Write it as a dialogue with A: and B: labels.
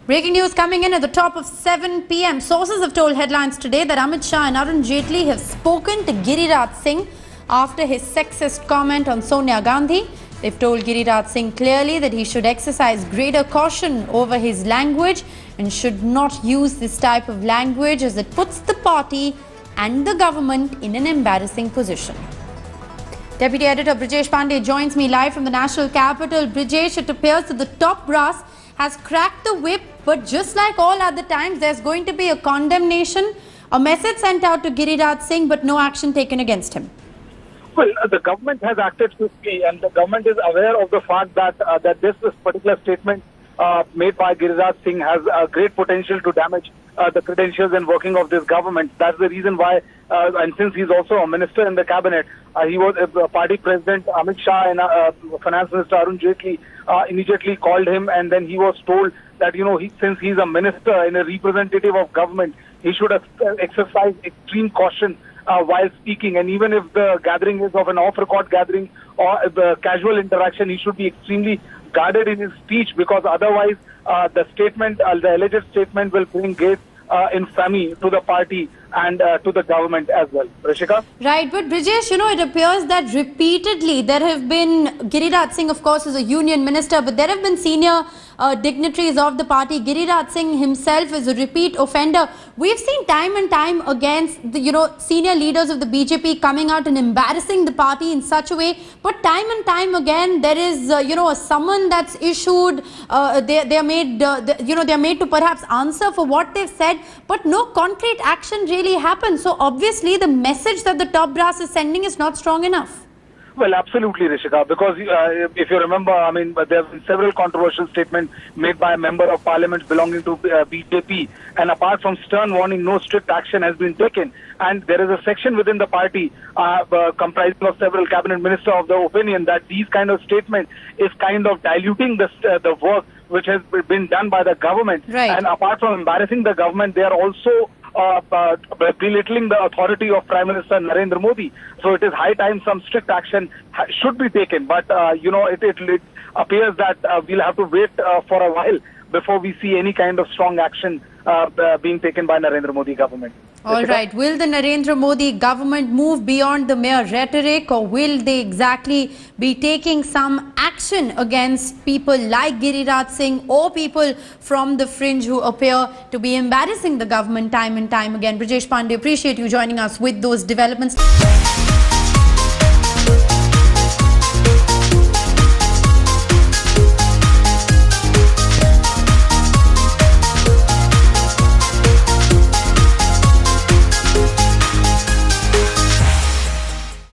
A: Breaking news coming in at the top of 7 p.m. Sources have told headlines today that Amit Shah and Arun Jaitley have spoken to Giriraj Singh after his sexist comment on Sonia Gandhi. They've told Giriraj Singh clearly that he should exercise greater caution over his language and should not use this type of language as it puts the party and the government in an embarrassing position. Deputy Editor Brijesh Pandey joins me live from the National Capital. Brijesh, it appears that the top brass has cracked the whip, but just like all other times, there's going to be a condemnation, a message sent out to Giriraj Singh, but no action taken against him.
B: Well, the government has acted swiftly, and the government is aware of the fact that this particular statement made by Giriraj Singh has great potential to damage the credentials and working of this government. That's the reason why, and since he's also a minister in the cabinet, he was party president Amit Shah and finance minister Arun Jaitley immediately called him, and then he was told that, since he's a minister and a representative of government, he should exercise extreme caution while speaking, and even if the gathering is of an off-record gathering or the casual interaction, he should be extremely guarded in his speech, because otherwise the alleged statement will bring great infamy to the party and to the government as well. Rishika?
A: Right, but Brijesh, it appears that repeatedly there have been, Giriraj Singh of course is a union minister, but there have been senior dignitaries of the party. Giriraj Singh himself is a repeat offender. We've seen time and time against the, senior leaders of the BJP coming out and embarrassing the party in such a way, but time and time again there is, a summon that's issued. They are made, they are made to perhaps answer for what they've said, but no concrete action really happens. So obviously the message that the top brass is sending is not strong enough.
B: Well, absolutely, Rishika, because if you remember, there have been several controversial statements made by a member of parliament belonging to BJP, and apart from stern warning, no strict action has been taken. And there is a section within the party comprising of several cabinet ministers of the opinion that these kind of statements is kind of diluting the work which has been done by the government.
A: Right.
B: And apart from embarrassing the government, they are also belittling the authority of Prime Minister Narendra Modi. So it is high time some strict action should be taken. But, it appears that we'll have to wait for a while before we see any kind of strong action being taken by Narendra Modi government.
A: All right. Will the Narendra Modi government move beyond the mere rhetoric, or will they exactly be taking some action against people like Giriraj Singh or people from the fringe who appear to be embarrassing the government time and time again? Brijesh Pandey, appreciate you joining us with those developments.